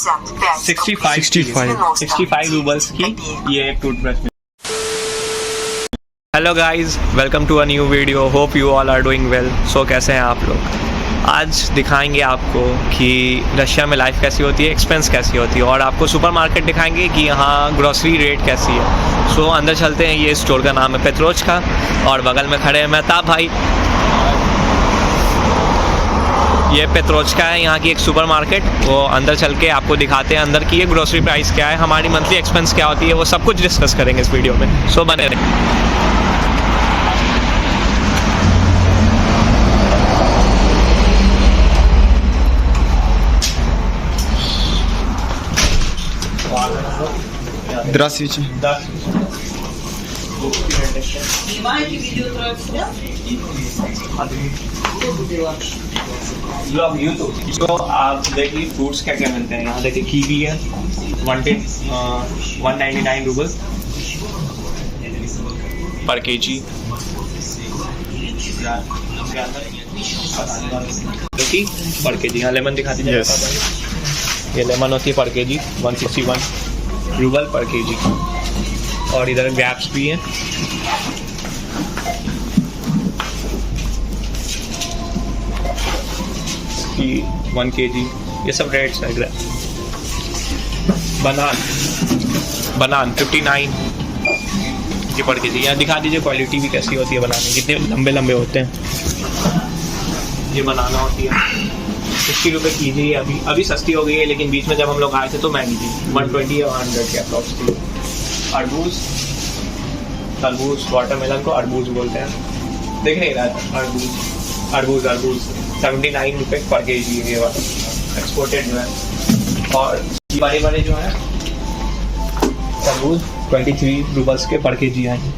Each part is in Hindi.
65 रूबल्स की ये एक toothbrush. Hello guys, welcome to a new video. Hope you all are doing well. So कैसे हैं आप लोग? आज दिखाएंगे आपको कि रशिया में लाइफ कैसी होती है, एक्सपेंस कैसी होती है, और आपको सुपरमार्केट दिखाएंगे कि यहाँ ग्रोसरी रेट कैसी है। सो अंदर चलते हैं। ये स्टोर का नाम है पेत्रोचका और बगल में खड़े हैं मेहताब भाई। ये पेत्रोचका है, यहाँ की एक सुपरमार्केट। वो अंदर चल के आपको दिखाते हैं अंदर की ये ग्रोसरी प्राइस क्या है, हमारी मंथली एक्सपेंस क्या होती है, वो सब कुछ डिस्कस करेंगे इस वीडियो में। सो बने रहें। Здравствуйте. Снимаете यूट्यूब। तो आप देखिए फ्रूट्स क्या क्या मिलते हैं यहाँ। देखिए कीवी है 199 रूबल पर केजी। पर केजी। यहाँ लेमन दिखा दीजिए। ये लेमन होती है पर केजी 161 रूबल पर केजी। और इधर ग्रैप्स भी हैं। की 1 kg। ये सब रेट्स है। बनान 59 ये पर केजी। यहाँ दिखा दीजिए क्वालिटी भी कैसी होती है बनाने, कितने लंबे लंबे होते हैं। ये बनाना होती है 60 रुपये कीजिए। अभी सस्ती हो गई है, लेकिन बीच में जब हम लोग आए थे तो महंगी थी। 120 या 100 के अप्रॉक्स थी। तरबूज वाटरमेलन को अरबूज बोलते हैं। देख नहीं रहा था अरबूज 79 रुपये पर केजी है। ये वाला एक्सपोर्टेड जो है। और बड़े जो है तरबूज 23 रूबल्स के पर केजी आएंगे।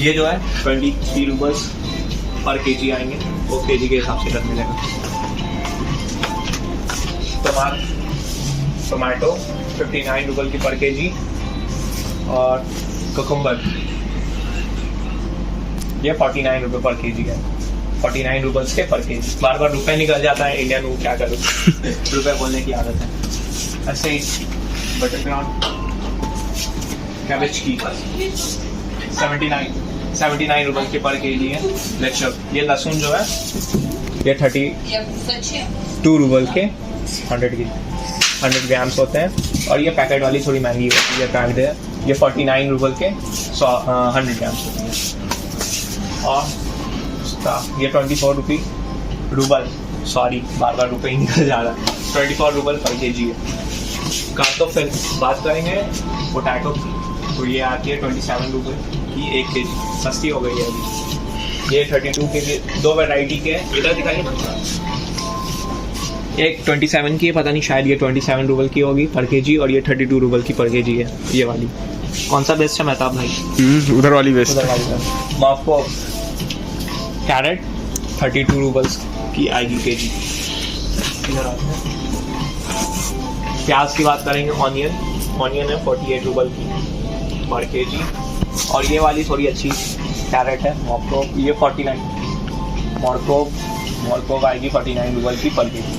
ये जो है 23 रूबल्स पर केजी आएंगे। वो केजी के हिसाब से कर मिलेगा। टमाटो 59 रूबल की पर केजी। और कुकुम्बर ये 49 रुपये पर केजी है। 49 रूबल्स के पर केजी। बार बार रुपए निकल जाता है इंडियन में, क्या करूँ रुपए बोलने की आदत है। ऐसे ही बटर प्रॉन कैबेज की 79 रूबल के पर केजी है। लेक्चर ये लहसुन जो है ये 32 रूबल के 100 ग्राम्स होते हैं। और ये पैकेट वाली थोड़ी महंगी होती है। पैकेट है ये 49 रूबल के 100 ग्राम्स होती है। और ये 24 रूबल, सॉरी बार बार रुपये ही निकल जा रहा है। 24 रूबल पर केजी है। तो फिर बात करेंगे पोटैटो की। तो ये आती है 27 रूबल की 1 केजी। सस्ती हो गई है अभी। ये 32 के दो वैरायटी के इधर दिखाइए। एक 27 की है, पता नहीं शायद ये 27 रूबल की होगी पर केजी, और ये 32 रूबल की पर केजी है। ये वाली कौन सा बेस्ट है मेहताब भाई? उधर वाली बेस्ट। आपको कैरेट 32 रूबल्स की आएगी केजी। प्याज की बात करेंगे। ऑनियन है 48 रूबल की पर केजी। और ये वाली थोड़ी अच्छी कैरेट है मॉर्को, ये 49 मॉर्को आएगी 49 रूबल की पर केजी।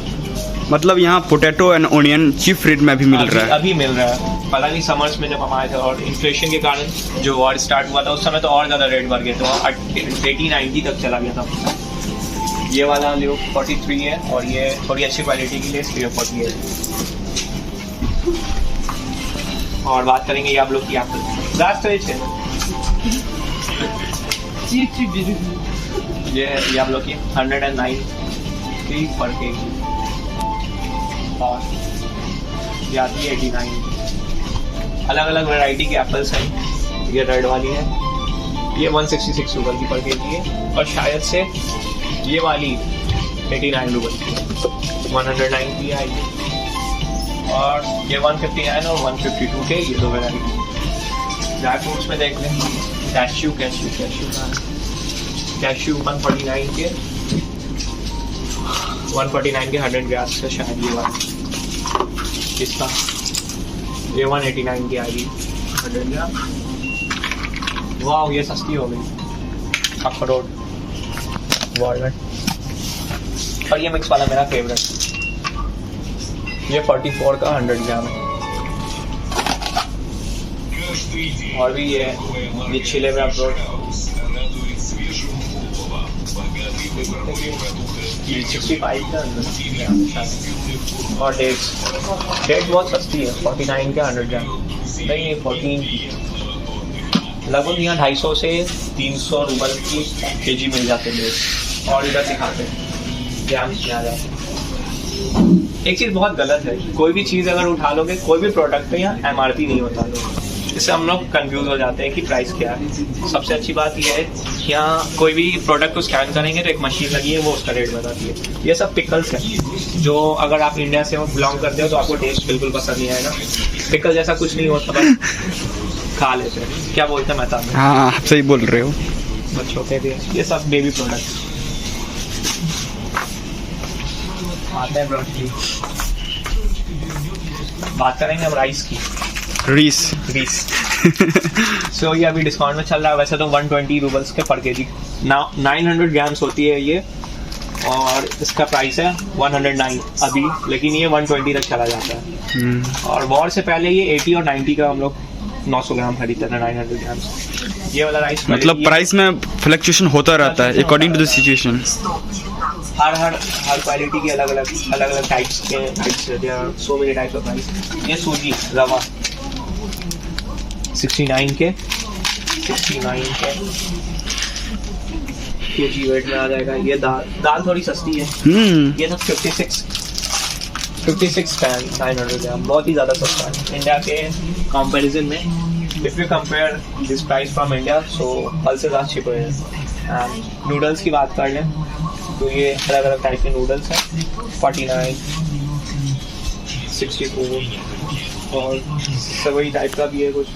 मतलब यहाँ potato and onion cheap rate में अभी मिल रहा है। अभी मिल रहा है। पता नहीं समर्स में जब हम आए थे और इन्फ्लेशन के कारण जो वॉर स्टार्ट हुआ था उस समय तो और ज़्यादा रेट बढ़ गए थे। 80-90 तक चला गया था। ये वाला लियो 43 है। और ये थोड़ी अच्छी क्वालिटी की लिए 48। और बात करेंगे ये आप लोग की आप ये आप लोग की 109 पर केजी। और ये आती है 89। अलग अलग वैरायटी के एप्पल्स हैं। ये रेड वाली है, ये 166 रूबल की पर केजी है। और शायद से ये वाली 89 रूबल की 109 की आएगी। और ये 159 और 152 के ये दो वैरायटी। ड्राई फ्रूट्स में देख लें कैश्यू 149 के 100 ग्राम्स का शायद ये वाला। इसका ये 189 की आएगी 100 ग्राम। वाह ये सस्ती हो गई। अखरोट वॉलनट। और ये मिक्स वाला मेरा फेवरेट। ये 44 का 100 ग्राम है। और भी ये छिले हुए अखरोट, ये 65 का 100 ग्राम। और डेट्स बहुत सस्ती है, 49 का 100 ग्राम, नहीं 14 की। लगभग यहाँ 250 से 300 रुपये की केजी मिल जाते डेट्स। और इधर दिखाते हैं ग्राम्स में आ जाते हैं। एक चीज़ बहुत गलत है, कोई भी चीज़ अगर उठा लोगे, कोई भी प्रोडक्ट पे यहाँ MRP नहीं होता लोग, इससे हम लोग कंफ्यूज हो जाते हैं कि प्राइस क्या है। सबसे अच्छी बात यह है कि यहाँ कोई भी प्रोडक्ट को स्कैन करेंगे तो एक मशीन लगी है, वो उसका रेट बताती है। ये सब पिकल्स है, जो अगर आप इंडिया से बिलोंग करते हो तो आपको टेस्ट बिल्कुल पसंद नहीं आएगा। पिकल जैसा कुछ नहीं होता, बस खा लेते हैं। क्या बोलते हैं मेहता में? हाँ आप सही बोल रहे हो। बच्चों के लिए ये सब बेबी प्रोडक्ट आते हैं। ब्रश की बात करेंगे अब राइस की। रीस सो ये अभी डिस्काउंट में चल रहा है। वैसे तो 120 रूबल्स के पर केजी 900 ग्राम्स होती है ये, और इसका प्राइस है 109 अभी, लेकिन ये 120 तक चला जाता है। और वॉर से पहले ये 80 और 90 का हम लोग 900 ग्राम खरीदते थे, 900 ग्राम्स। ये वाला राइस मतलब प्राइस में फ्लक्चुएशन होता रहता है अकॉर्डिंग टू द सिचुएशन। हर क्वालिटी के अलग अलग टाइप्स के राइस रहते हैं, so many types of rice. ये सूजी रवा 69 के केजी वेट में आ जाएगा। ये दाल थोड़ी सस्ती है, ये सब 56 का 900 ग्राम, बहुत ही ज़्यादा सस्ता है इंडिया के कंपैरिजन में। If you compare this price from India, so कल से ज़्यादा चिप है। नूडल्स की बात कर लें तो ये अलग अलग टाइप के नूडल्स हैं, 49, 64 और सभी टाइप का भी है कुछ,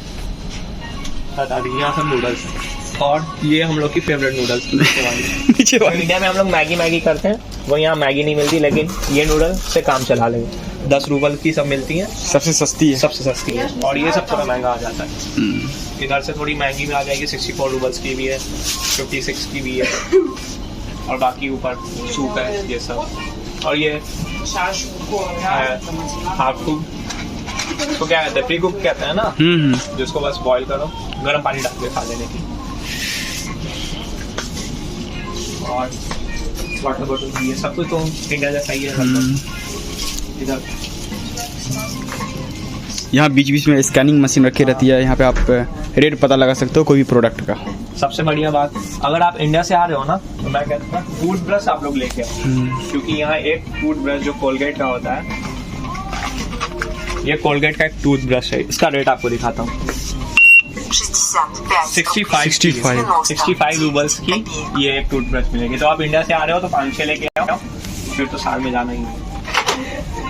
बता दीजिए। यहाँ सब नूडल्स हैं। और ये हम लोग की फेवरेट नूडल्स नीचे वाली। इंडिया में हम लोग मैगी करते हैं, वो यहाँ मैगी नहीं मिलती, लेकिन ये नूडल से काम चला लेंगे। 10 रूबल की सब मिलती हैं, सबसे सस्ती है। और ये सब थोड़ा महंगा आ जाता है। इधर से थोड़ी महंगी में आ जाएगी, 64 रूबल्स की भी है, 56 की भी है, और बाकी ऊपर सूप है ये सब। और ये हाफ कुक, तो क्या कहते हैं, प्री कुक कहते हैं ना, जिसको बस बॉईल करो, गर्म पानी डाल के खा लेने की। और वाटर बॉटल, ये सब कुछ तो इंडिया जैसा ही है लगभग। इधर यहाँ बीच में स्कैनिंग मशीन रखी रहती है, यहाँ पे आप रेट पता लगा सकते हो कोई भी प्रोडक्ट का। सबसे बढ़िया बात, अगर आप इंडिया से आ रहे हो ना, तो मैं कहता हूँ टूथब्रश आप लोग लेके आओ, क्योंकि यहाँ एक टूथब्रश जो कोलगेट का होता है, ये कोलगेट का एक टूथब्रश है। इसका रेट आपको दिखाता हूँ, 65 रूबल्स की ये एक टूथब्रश मिलेगी। तो आप इंडिया से आ रहे हो तो 5-6 लेके आओ, फिर तो साल में जाना ही है।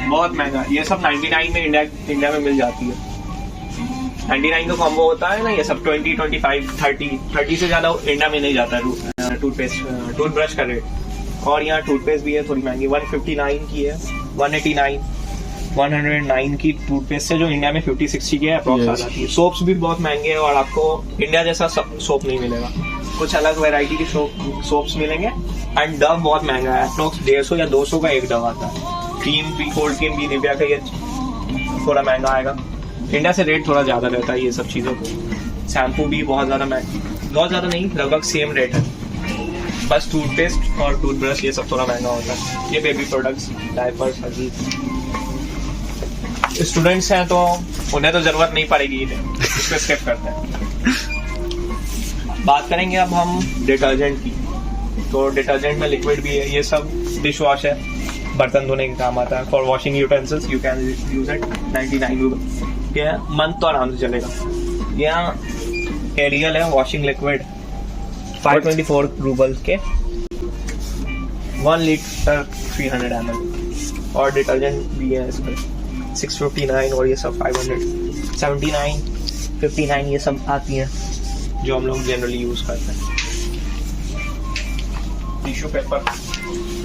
बहुत महंगा, ये सब 99 में इंडिया में मिल जाती है। 99 का कॉम्बो होता है ना, ये सब 20, 25, 30 से ज़्यादा इंडिया में नहीं जाता है टूथब्रश का रेट। और यहाँ टूथपेस्ट भी है थोड़ी महंगी, 159 की है, 109 की टूथपेस्ट है, जो इंडिया में 50-60 की है अप्रॉक्स आ जाती है। सोप्स भी बहुत महंगे हैं, और आपको इंडिया जैसा सोप नहीं मिलेगा, कुछ अलग वैरायटी की सोप्स मिलेंगे। एंड डव बहुत महंगा है, अप्रॉक्स 150 या 200 का एक डव आता है। क्रीम भी, कोल्ड क्रीम भी निविया का ये थोड़ा महंगा आएगा। इंडिया से रेट थोड़ा ज़्यादा रहता है ये सब चीज़ों को। शैम्पू भी बहुत ज़्यादा नहीं, लगभग सेम रेट है। बस टूथपेस्ट और टूथब्रश ये सब थोड़ा महंगा होता है। ये बेबी प्रोडक्ट्स, डायपर्स, हगी। स्टूडेंट्स हैं तो उन्हें तो ज़रूरत नहीं पड़ेगी, इसको स्किप करते हैं। बात करेंगे अब हम डिटर्जेंट की। तो डिटर्जेंट में लिक्विड भी है, ये सब डिश वॉश है, बर्तन धोने के काम आता है। For washing utensils you can use it, 99 rouble. ये मंथ तो आराम से चलेगा। यहाँ एरियल है वॉशिंग लिक्विड, 524 रूबल के 1 लीटर 300 ml। और डिटर्जेंट भी है इसमें 659, और ये सब 579, 59 ये सब आती हैं जो हम लोग जनरली यूज करते हैं। टिश्यू पेपर,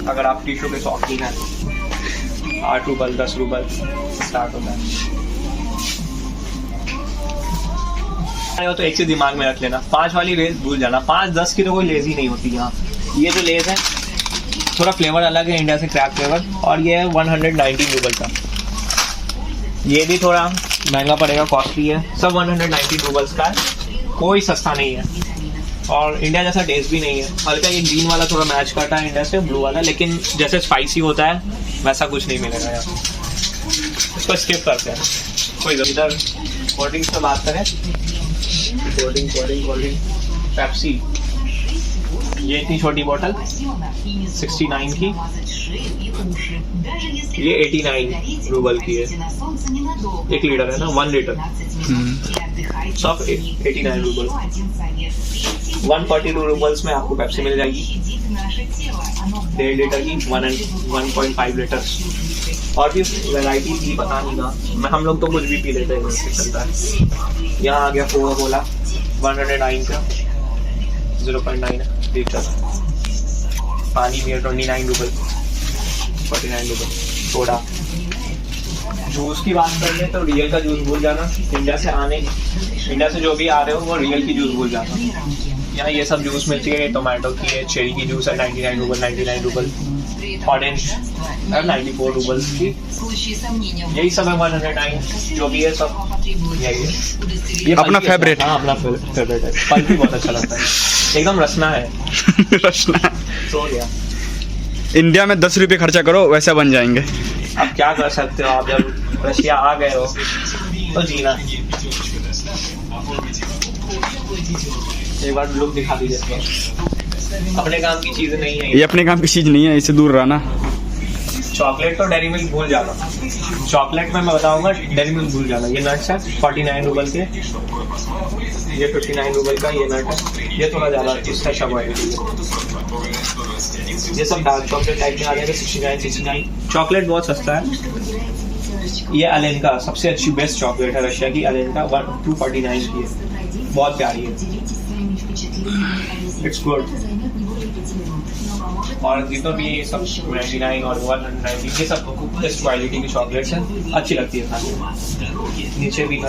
अगर आप टिश्यू के शौकीन हैं, 8 रूबल 10 रूबल स्टार्ट होता है। तो एक से दिमाग में रख लेना, 5 वाली लेज भूल जाना, 5-10 की तो कोई लेज ही नहीं होती यहाँ। ये जो लेज है थोड़ा फ्लेवर अलग है इंडिया से, क्रैब फ्लेवर, और ये है 190 रूबल का। ये भी थोड़ा महंगा पड़ेगा, कॉस्टली है, सब 190 रूबल्स का है, कोई सस्ता नहीं है और इंडिया जैसा टेस्ट भी नहीं है। हल्का ये ग्रीन वाला थोड़ा मैच करता है इंडिया से, ब्लू वाला, लेकिन जैसे स्पाइसी होता है वैसा कुछ नहीं मिलेगा यार। इसको स्किप करते हैं। कोई इधर कोल्ड ड्रिंक्स पे बात करें, कोल्ड ड्रिंक पेप्सी, ये इतनी छोटी बोतल 69 की, ये 89 रूबल की है, 1 लीटर है ना, 1 लीटर, सब 89 रूबल। 142 रूबल्स में आपको पेप्सी मिल जाएगी, 1.5 लीटर की, 1.5 लीटर। और भी वैरायटी की पता नहीं ना, हम लोग तो कुछ भी पी लेते हैं, चलता है। यहाँ आ गया कोका कोला 109 का, 0.9 है, पानी भी 29 रूबल, 49 रूबल। सोडा, जूस की बात कर ले तो रियल का जूस भूल जाना, इंडिया से जो भी आ रहे हो वो रियल की जूस भूल जाना। यहाँ ये सब जूस मिलती है, टोमेटो की है, चेरी की जूस है 99 रूबल, ऑरेंज 94 रूबल्स की, यही सब है 109, जो भी है सब यही है। ये अपना फेवरेट, हाँ अपना फेवरेट है, फल भी बहुत अच्छा लगता है, एकदम रसना है। रसना तो या इंडिया में 10 रुपये खर्चा करो वैसा बन जाएंगे। अब क्या कर सकते हो, आप जब रशिया आ गए हो तो जीना। एक बार लुक दिखा दीजिए, अपने काम की चीज नहीं है ये अपने काम की चीज नहीं है, इससे दूर रहना। चॉकलेट तो डेयरी मिल्क भूल जाना, चॉकलेट में मैं बताऊंगा, डेयरी मिल्क भूल जाना। ये नट्स है 49 रूबल के, ये 59 रूबल का ये नट है, ये थोड़ा ज़्यादा इसका क्वालिटी है। ये सब डार्क चॉकलेट टाइप में आ जाएगा 69। चॉकलेट बहुत सस्ता है। ये अलेनका सबसे अच्छी बेस्ट चॉकलेट है रशिया की, अलेनका 249 की है, बहुत प्यारी है, इट्स गुड। और जितना भी ये सब 99 और 190 ये सब बेस्ट क्वालिटी की चॉकलेट्स हैं, अच्छी लगती है खाने में। नीचे भी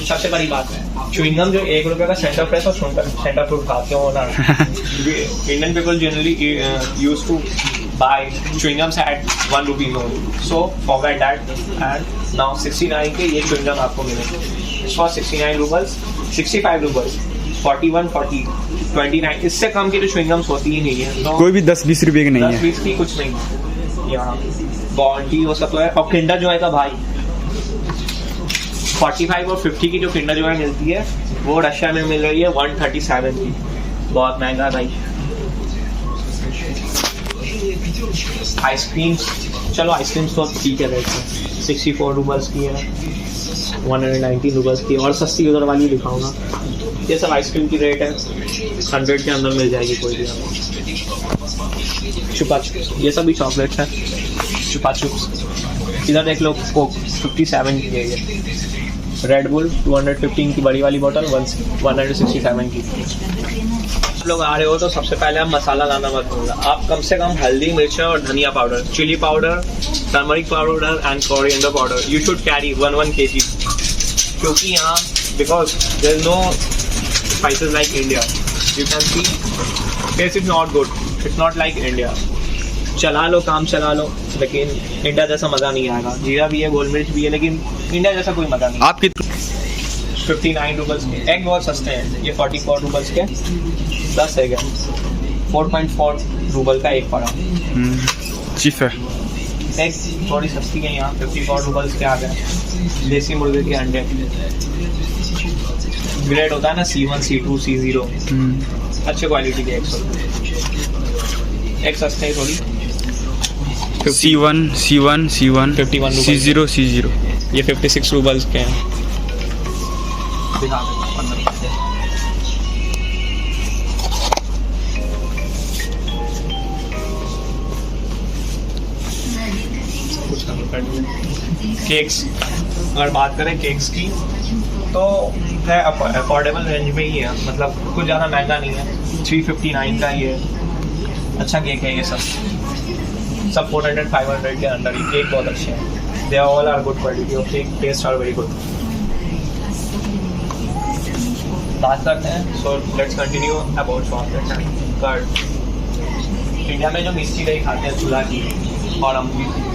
सबसे बड़ी बात है, च्युइंगम जो 1 रुपये का सेंटर फ्रेश और सेंटर फ्रूट खाते हो ना, Indian people generally use to buy chewing-gums at 1 rupee only. So forget that, and now 69 के ये chewing-gum आपको मिलेंगे for 69 रूबल्स, 65 रूबल्स, 41, 40, 29, इससे कम की तो chewing-gums होती ही नहीं है। तो कोई भी 10-20 रुपये की नहीं है, 10-20 की कुछ नहीं यहाँ। बॉन्टी वो सब तो है, और किंडर जॉय का भाई 45 और 50 की जो किंडर जॉय मिलती है वो रशिया में मिल रही है 137 की, बहुत महंगा है भाई। आइसक्रीम्स, चलो आइसक्रीम्स तो ठीक है रेट है, 64 रूबल्स की है, 190 रूबल्स की, और सस्ती उधर वाली दिखाऊंगा। ये सब आइसक्रीम की रेट है 100 के अंदर मिल जाएगी कोई भी आपको। चुपा चुप्स, ये सब भी चॉकलेट्स हैं, चुपा चुप्स। इधर देख लो कोक 57 की है ये, रेड बुल 215 की बड़ी वाली बोतल 167 की। आप लोग आ रहे हो तो सबसे पहले आप मसाला लाना मत भूलना। आप कम से कम हल्दी, मिर्च और धनिया powder, chili powder, turmeric powder and coriander powder you should carry 1 kg, क्योंकि यहाँ because there is no spices like India, you can see taste is not good, it's not like India. चला लो, काम चला लो, लेकिन इंडिया जैसा मज़ा नहीं आएगा। जीरा भी है, गोल मिर्च भी है, लेकिन इंडिया जैसा कोई मज़ा नहीं। आपकी 59 रूबल्स के एग बहुत सस्ते हैं, ये 44 रूबल्स के 10 एग है, 4.4 रूबल का एक पड़ा। चीफ है, एग थोड़ी सस्ती है यहाँ, 54 रूबल्स के आ गए। देसी मुर्गे के अंडे, ग्रेड होता है ना C1, C2, C0, अच्छे क्वालिटी के एग सस्ते हैं थोड़ी। C1, 51 C0, ये 56 रूबल्स के हैं। दिखा केक्स, अगर बात करें केक्स की तो है अफोर्डेबल रेंज में ही है, मतलब कुछ ज़्यादा महंगा नहीं है। 359 का ये अच्छा केक है। ये सब 400-500 के अंदर ही केक बहुत अच्छे हैं। They all are good quality of cake, taste are very good. बात करते हैं, so let's continue about chocolates and curd. India में जो मिस्टी दही खाते हैं चूल्हा की और अमूल,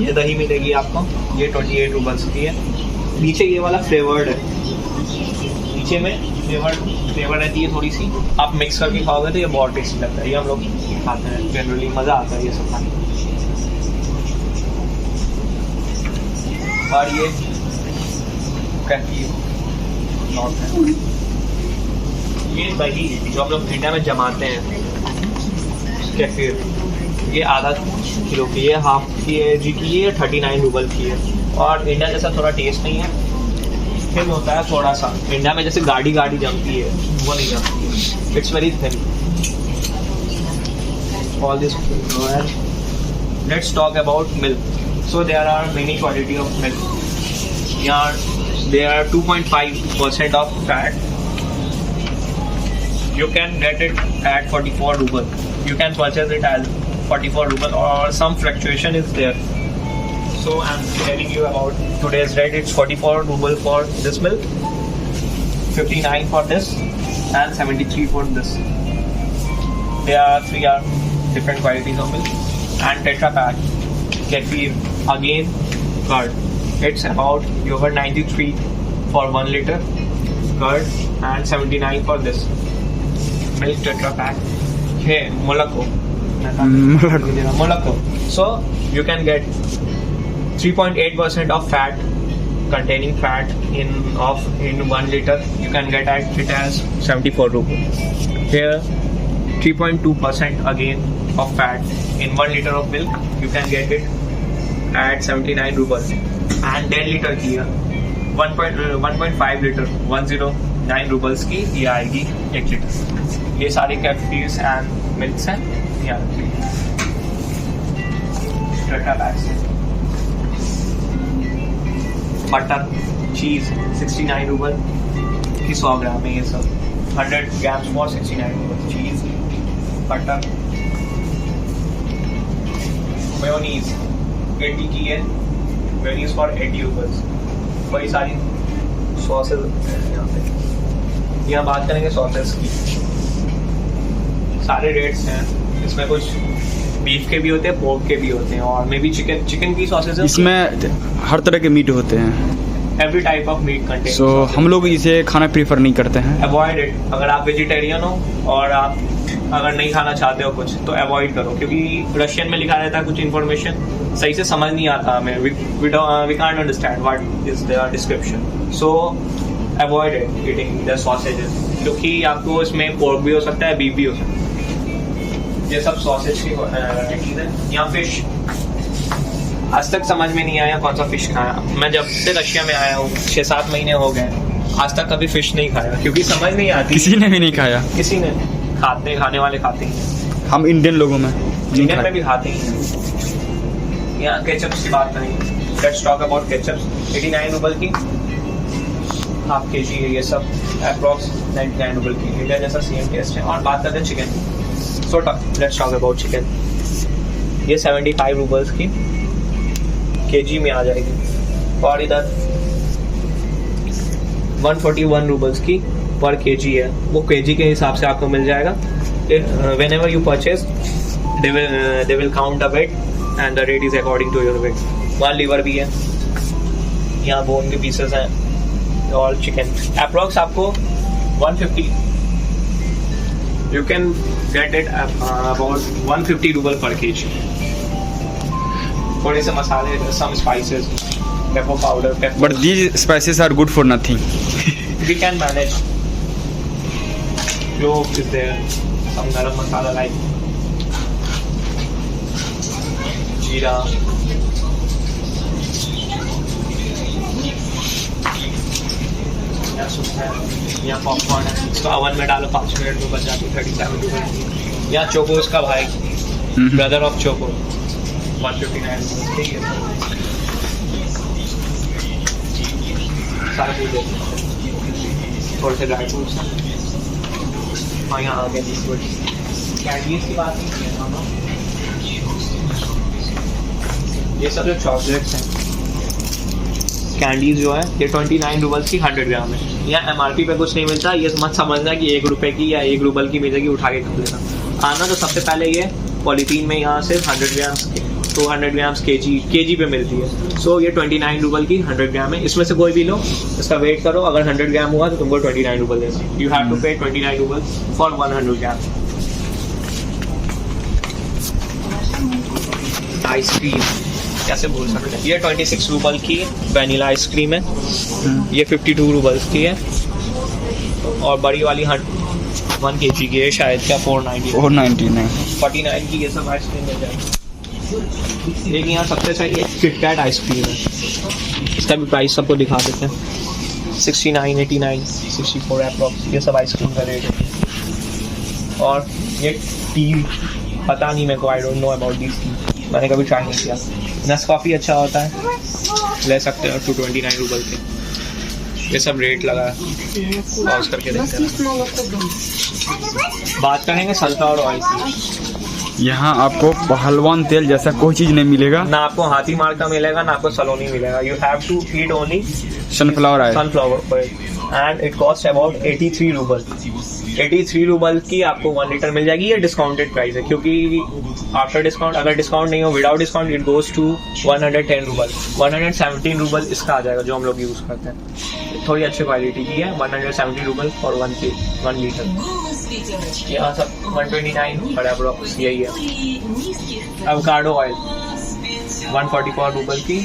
ये दही मिलेगी आपको, ये 28 रुपल्स की है। नीचे ये वाला फ्लेवर्ड है, नीचे में फ्लेवर रहती है थोड़ी सी, आप मिक्स करके खाओगे तो ये बहुत टेस्टी लगता है। ये हम लोग खाते हैं जनरली, मज़ा आता है ये सब खाने में। और ये कैफी नॉट है, ये दही जो हम लोग इंडिया में जमाते हैं कैफीर, ये आधा किलो की है, हाफ की है जी की है, 39 रुपल की है। और इंडिया जैसा थोड़ा टेस्ट नहीं है, थिन होता है थोड़ा सा। इंडिया में जैसे गाड़ी जमती है वो नहीं जमती है, it's very thin. All this. Let's talk about milk. So there are many quality of milk. There are 2.5% of fat. You can get it at 44 ruble. You can purchase it at 44 ruble, or some fluctuation is there. So I'm telling you about today's rate. It's 44 ruble for this milk, 59 for this, and 73 for this. There are three different qualities of milk. And Tetra Pak, Kefir, again curd. It's about yogurt 93 for 1 liter, curd, and 79 for this milk Tetra Pak. Hey, Moloko. So you can get 3.8% of fat, containing fat in 1 liter. You can get it as 74 rupees. Here 3.2% again of fat in 1 liter of milk. You can get it at 79 rupees. And 10 litre की है 1.5 लीटर 109 रुपल्स की ये आएगी 1 लीटर। ये सारे कैफीज एंड मिल्क्स हैं यहाँ tetra PACS. Butter cheese 69 Rupal की 100 ग्राम है ये सब, 100 ग्राम्स फॉर 69 रुपल। चीज, बटर, मेयोनीज 80 की है, मेयोनीज फॉर 80 रुपीज़। बड़ी सारी सॉसेज यहाँ पे। यहाँ बात करेंगे सॉसेज की, सारे रेट्स हैं इसमें। कुछ बीफ के भी होते हैं, पोर्क के भी होते हैं, और मे बी चिकन की सॉसेज। इसमें हर तरह के मीट होते हैं, every type of meat content. So हम लोग इसे खाना प्रीफर नहीं करते हैं। Avoid it. अगर आप वेजिटेरियन हो और आप अगर नहीं खाना चाहते हो कुछ, तो अवॉइड करो, क्योंकि रशियन में लिखा रहता है कुछ इन्फॉर्मेशन सही से समझ नहीं आता हमें। We can't understand what is the description. So avoid it eating the sausages, क्योंकि आपको इसमें पोर्क भी हो सकता है, बीफ भी हो सकता है। ये सब सॉसेज की वैराइटीज है। यहाँ फिश आज तक समझ में नहीं आया कौन सा फिश खाया। मैं जब से रशिया में आया हूँ 6-7 महीने हो गए, आज तक कभी फिश नहीं खाया, क्योंकि समझ नहीं आती। किसी ने भी नहीं खाया। किसी ने खाने वाले खाते हैं। हम इंडियन लोगों में इंडियन में भी खाते हैं। यहाँ केचप्स की बात करेंगे। Let's talk about ketchups. 89 rouble की हाफ के जी है ये सब, अप्रॉक्स 99 रुपल की। इंडिया जैसा सेम टेस्ट है। और बात करते हैं chicken. So let's talk about chicken. ये 75 रुपल्स की केजी में आ जाएगी, और इधर 141 रुपल्स की पर केजी है। वो केजी के हिसाब से आपको मिल जाएगा। Whenever you purchase they will count the weight and the rate is according to your weight. वहाँ लीवर भी है, यहाँ बोन के पीसेस हैं, और चिकन अप्रॉक्स आपको 150, you can get it about 150 Rupal पर केजी। थोड़े से मसाले, some spices, pepper powder, pepper. But these spices are good for nothing. We can manage. Clove is there, some garam masala like jeera. यहाँ सूप है, यहाँ पॉपकॉर्न है, इसको ओवन में डालो 5 मिनट में बच जाती 37 रुपये। यहाँ चोकोस का भाई, ब्रदर ऑफ चोको 159 ठीक है। सारा कुछ थोड़े से ड्राई फ्रूट्स हैं, और यहाँ आ गए कैंडीज की बात नहीं की है हम। ये सब जो चॉकलेट्स हैं, कैंडीज जो है, ये 29 रुपल्स की 100 ग्राम है। यहाँ MRP पे कुछ नहीं मिलता। ये मत समझना कि 1 रुपये की या 1 रुपल की मिलेगी, उठा के खा लेना। आना तो सबसे पहले ये पॉलीथीन में यहाँ से 100 ग्राम्स के 200 ग्राम्स केजी पे मिलती है। सो ये 29 रूबल की 100 ग्राम है। इसमें से कोई भी लो, इसका वेट करो, अगर 100 ग्राम हुआ तो तुमको 29 रूबल देना। यू हैव टू पे 29 रूबल फॉर 100 ग्राम। आइसक्रीम कैसे बोल सकते हैं, ये 26 रूबल की वनीला आइसक्रीम है, ये 52 रूबल्स की है, और बड़ी वाली 1 kg की है शायद, क्या 490 नहीं 49 की ये सब आइसक्रीम मिल जाएगी। एक यहाँ सबसे सही एक किटकैट आइसक्रीम है, इसका भी प्राइस सबको दिखा देते हैं। 69, 89, 64 अप्रॉक्स, ये सब आइसक्रीम का रेट है। और ये टी पता नहीं मेरे को, I don't know about this T, मैंने कभी ट्राई नहीं किया। नेस्कॉफी अच्छा होता है, ले सकते हो 229 रूबल के। ये सब रेट लगा है, पॉज करके देखते हैं। बात करेंगे सनफ्लावर ऑयल की। यहाँ आपको पहलवान तेल जैसा कोई चीज़ नहीं मिलेगा, ना आपको हाथी मार्ग का मिलेगा, ना आपको सलोनी मिलेगा। You have to eat only sunflower oil. And it cost about 83 rouble. 83 rouble की आपको 1 लीटर मिल जाएगी। ये डिस्काउंटेड प्राइस है, क्योंकि आफ्टर डिस्काउंट, अगर डिस्काउंट नहीं हो, without discount it goes to 110 rouble. 117 rouble इसका आ जाएगा जो हम लोग यूज़ करते हैं। थोड़ी अच्छी क्वालिटी की है। 170 रूबल फॉर 1 लीटर। यहाँ सब 129 पर अप्रोक्स यही है। एवोकाडो ऑयल 144 रूबल की,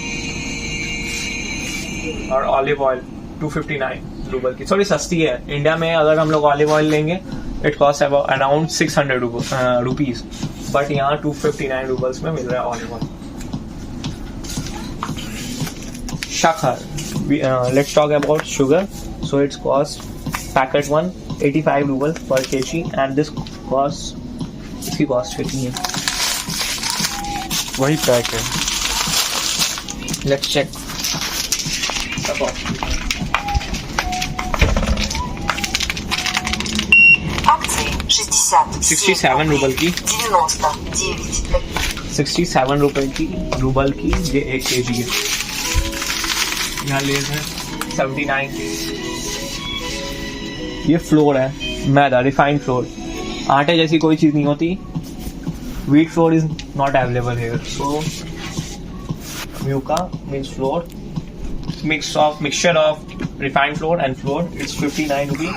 और ऑलिव ऑयल 259 रूबल की। थोड़ी सस्ती है। इंडिया में अगर हम लोग ऑलिव ऑयल लेंगे it cost around 600 rupees, but यहाँ 259 रूबल्स में मिल रहा है ऑलिव ऑयल। शक्कर, let's talk about sugar. So it's cost packet 1 85 ruble per kg, and this cost, इसकी कॉस्ट कितनी है वही पैक है। Let's check the cost. Акции 67 rouble की, 99. 67 रूबल की ये 1 kg है। यहाँ लेज है 79। ये फ्लोर है, मैदा, रिफाइंड फ्लोर। आटे जैसी कोई चीज़ नहीं होती। Wheat flour is not available here. So म्यूका means flour, mixture of refined flour and flour. It's 59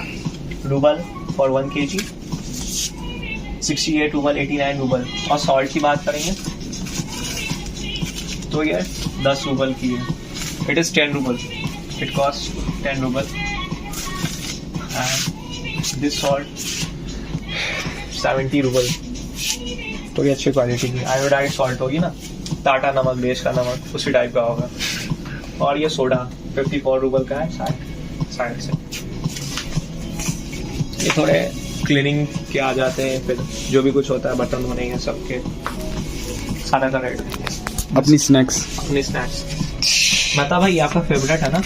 rouble for 1 kg, 68 rouble, 89 rouble. और सॉल्ट की बात करेंगे तो ये 10 रूबल की है। It is 10 ruble. It costs 10 ruble. And this salt 70 ruble. तो ये अच्छी क्वालिटी की आयोडाइड सॉल्ट होगी ना, टाटा नमक, देश का नमक, उसी टाइप का होगा। और ये सोडा 54 रूबल का है साइड से। ये थोड़े क्लीनिंग के आ जाते हैं, फिर जो भी कुछ होता है बर्तन धोने हैं सबके, सारा का रेट। अपनी स्नैक्स मता भाई आपका फेवरेट है ना।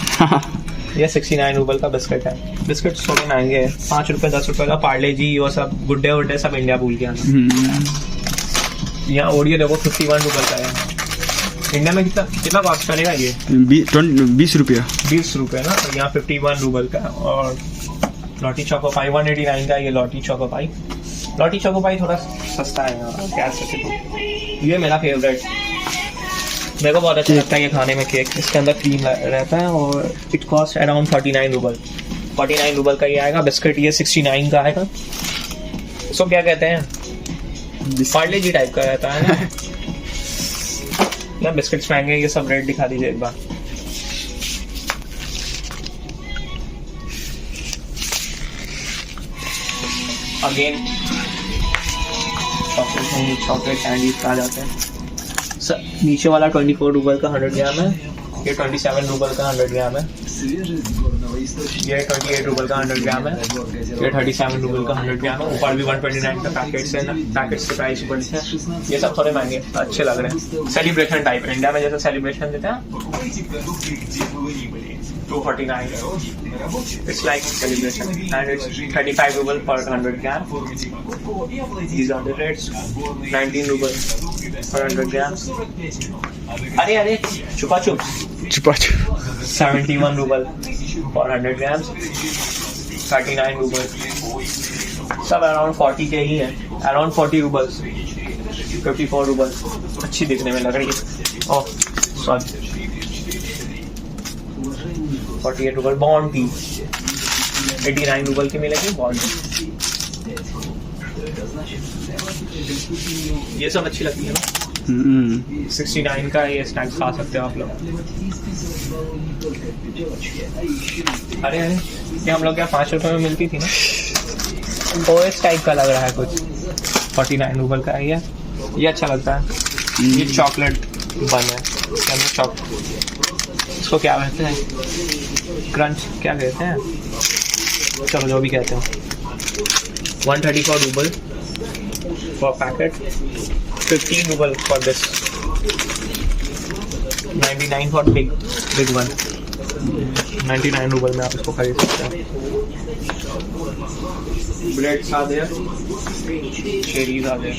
ये 69 रूबल का बिस्किट है। बिस्किट थोड़े महंगे हैं, 5 रुपए 10 रुपए का। पार्ले जी वो सब गुड्डे वुड्डे सब इंडिया भूल गया ना। यहाँ ओडियो देखो 51 रूबल का है। इंडिया में कितना कॉस्ट करेगा ये? 20 रुपया 20 रुपये ना। तो यहाँ 51 रूबल का। और लॉटी चोकोपाई 189 का। ये लॉटी चोकोपाई थोड़ा सस्ता है यहाँ, क्या सके तो। ये मेरा फेवरेट, मेरे को बहुत अच्छा लगता है ये खाने में केक। इसके अंदर क्रीम रहता है और it cost around 49 rouble. 49 rouble का ये आएगा। बिस्किट ये 69 का आएगा। सो क्या कहते हैं, पार्ले जी टाइप का रहता है ना। या बिस्किट्स महंगे, ये सब रेट दिखा दीजिए एक बार। अगेन चॉकलेट कैंडीज आ जाते हैं। नीचे वाला 24 रूबल का 100 ग्राम है। ये 27 रूबल का 100 ग्राम है। ये 28 रूबल का 100 ग्राम है। ये 37 रूबल का 100 ग्राम है। ऊपर भी 129 का पैकेट्स है ना, पैकेट्स के प्राइस ऊपर है। ये सब थोड़े महंगे, अच्छे लग रहे हैं। सेलिब्रेशन टाइप, इंडिया में जैसे सेलिब्रेशन देते हैं 249। It's like celebration, and it's 35 ruble per 100 gram. These are the rates. 19 ruble per 100 grams. अरे छुपा छुप 71 ruble for 100 grams. 39 ruble. सब अराउंड 40 के ही है, अराउंड 40 रूबल्स। 54 रूबल, अच्छी दिखने में लग रही है। Oh sorry 48 rouble. Bond tea 89 rouble की मिलेगी बॉन्ड टी। ये सब अच्छी लगती है ना। 69 का ये स्नैक्स खा सकते हो आप लोग। अरे अरे ये हम लोग क्या 5 रुपए में मिलती थी ना। ओएस टाइप का लग रहा है कुछ। 49 रूबल का है ये अच्छा लगता है। ये चॉकलेट बन है, इसके अंदर चॉकलेट, इसको क्या कहते हैं, क्रंच क्या कहते हैं, चलो जो भी कहते हैं। 134 rouble for packet, 15 rouble for this, 99 for big one. 99 rouble में आप इसको खरीद सकते हैं। ब्रेड आ गया, चेरीज आ गए।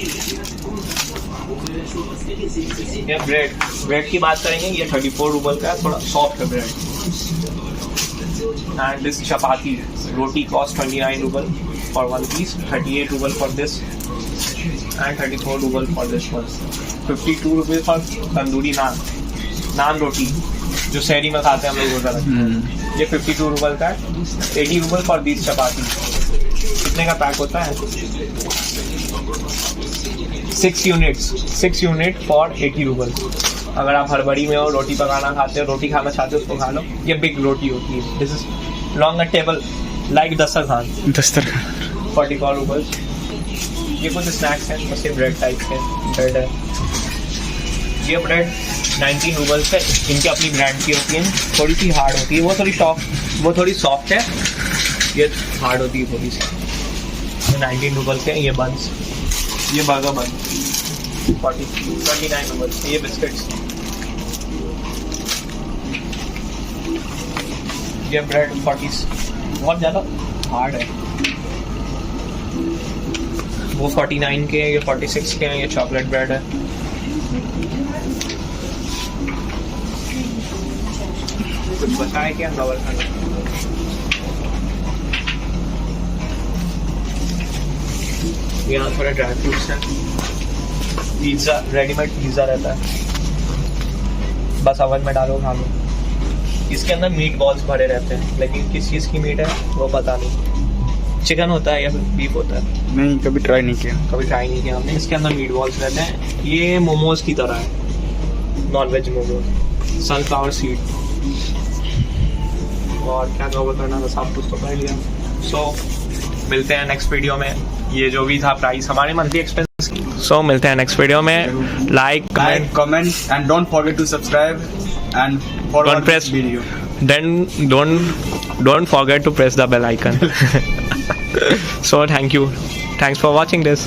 ये ब्रेड की बात करेंगे, ये 34 रूबल का है, थोड़ा सॉफ्ट है bread. And this chapati roti cost 29 rouble for 1 piece, 38 rouble for this and 34 rouble for this one. 52 rupees for tandoori naan roti जो शहरी में खाते हैं हम लोग रोजा। ये 52 रूबल का है। 80 रूबल फॉर दिस चपाती। कितने का पैक होता है? 6 यूनिट फॉर 80 रूबल। अगर आप हड़बड़ी में हो, रोटी पकाना खाते हो, रोटी खाना चाहते हो, उसको खा लो। ये बिग रोटी होती है। This is long a table like दस्तरखान। 44 रूबल। ये कुछ स्नैक्स हैं, बस ये ब्रेड टाइप के ब्रेड है। ये ब्रेड 19 रूबल से, इनकी अपनी ब्रांड की होती है, थोड़ी सी हार्ड होती है, वो थोड़ी सॉफ्ट है, ये हार्ड होती है थोड़ी सी। 19 रूबल के ये बंस, ये बर्गर बन 29 रूबल। ये बिस्किट्स, ये ब्रेड 40, बहुत ज़्यादा हार्ड है। वो 49 के हैं, ये 46 के हैं। ये चॉकलेट ब्रेड है। कुछ बचा है क्या नॉवल खाना? यहाँ थोड़ा ड्राई फ्रूट्स है। पिज्ज़ा, रेडीमेड पिज्ज़ा रहता है, बस ओवन में डालो खा लो। इसके अंदर मीट बॉल्स भरे रहते हैं, लेकिन किस चीज़ की मीट है वो पता नहीं। चिकन होता है या फिर बीफ होता है? नहीं, कभी ट्राई नहीं किया हमने। इसके अंदर मीट बॉल्स रहते हैं। ये मोमोज की तरह है, non veg momos. Sunflower seed और क्या कवर करना था, सब कुछ तो कर लिया। सो मिलते हैं नेक्स्ट वीडियो में। ये जो भी था प्राइस हमारे मंथली एक्सपेंस। सो मिलते हैं नेक्स्ट वीडियो में। Like comment and don't forget to subscribe and don't press video. Then don't forget to press the bell icon. So thanks for watching this.